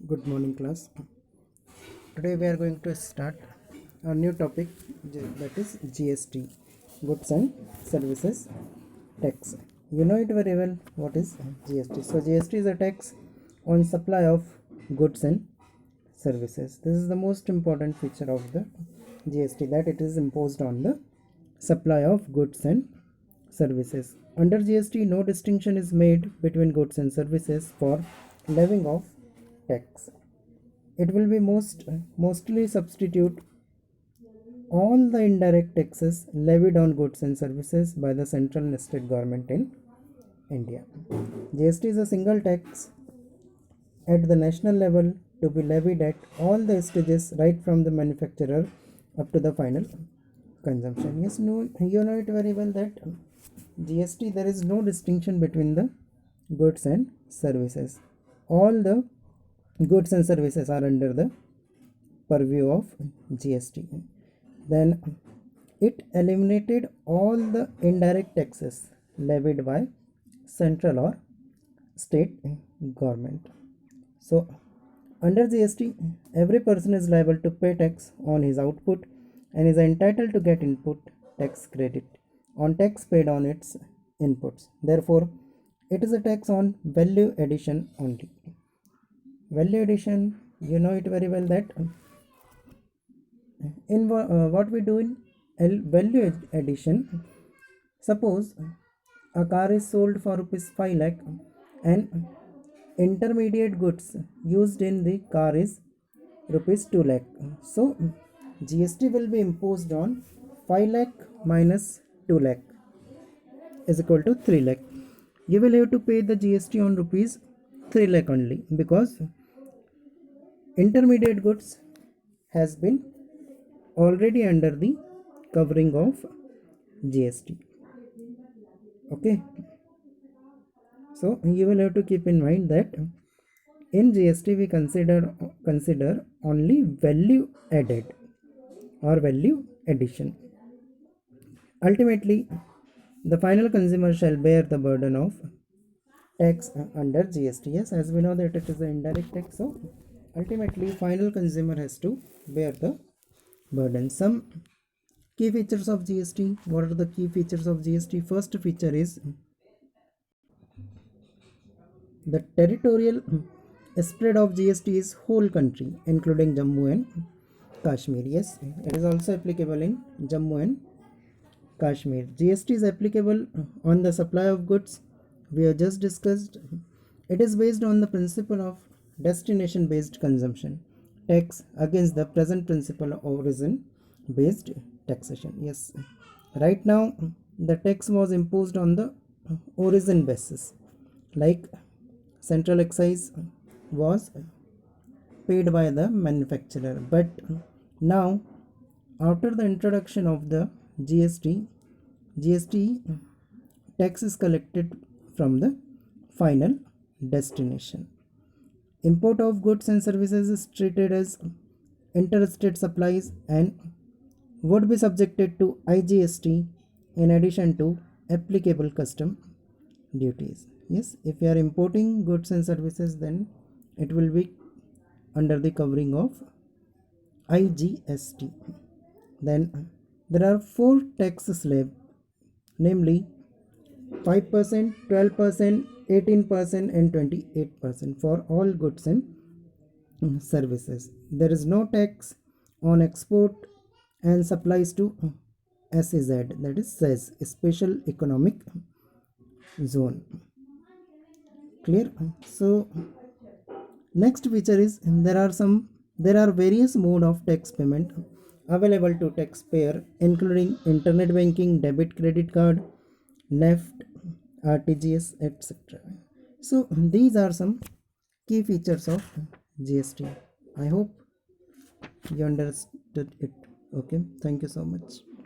Good morning, class. Today we are going to start a new topic, that is GST, Goods and Services Tax. You know it very well what is GST. So GST is a tax on supply of goods and services. This is the most important feature of the GST, that it is imposed on the supply of goods and services. Under GST, no distinction is made between goods and services for levying of tax. It will be mostly substitute all the indirect taxes levied on goods and services by the central and state government in India. GST is a single tax at the national level to be levied at all the stages, right from the manufacturer up to the final consumption. Yes, no, you know it very well that GST, there is no distinction between the goods and services. All the goods and services are under the purview of GST. Then it eliminated all the indirect taxes levied by central or state government. So under GST, every person is liable to pay tax on his output and is entitled to get input tax credit on tax paid on its inputs. Therefore, it is a tax on value addition only. Value addition, you know it very well that in what we do in value addition, suppose a car is sold for rupees 5 lakh and intermediate goods used in the car is rupees 2 lakh. So GST will be imposed on 5 lakh minus 2 lakh is equal to 3 lakh. You will have to pay the GST on rupees 3 lakh only, because intermediate goods has been already under the covering of GST. Okay, so you will have to keep in mind that in GST we consider only value added or value addition. Ultimately, the final consumer shall bear the burden of tax under GST. Yes, as we know that it is an indirect tax, so ultimately final consumer has to bear the burden. Some key features of GST. What are the key features of GST? First feature is the territorial spread of GST is whole country, including Jammu and Kashmir. Yes, it is also applicable in Jammu and Kashmir. GST is applicable on the supply of goods. We have just discussed. It is based on the principle of destination based consumption tax against the present principle of origin based taxation. Yes, right now the tax was imposed on the origin basis, like central excise was paid by the manufacturer, but now after the introduction of the GST tax is collected from the final destination. Import of goods and services is treated as interstate supplies and would be subjected to IGST in addition to applicable custom duties. Yes, if you are importing goods and services, then it will be under the covering of IGST. Then there are 4 tax slabs, namely 5%, 12%, 18%, and 28% for all goods and services. There is no tax on export and supplies to SEZ, that is SEZ, Special Economic Zone. Clear? So next feature is there are various mode of tax payment available to taxpayer, including internet banking, debit credit card, NEFT, RTGS, etc. So these are some key features of GST. I hope you understood it. Okay, thank you so much.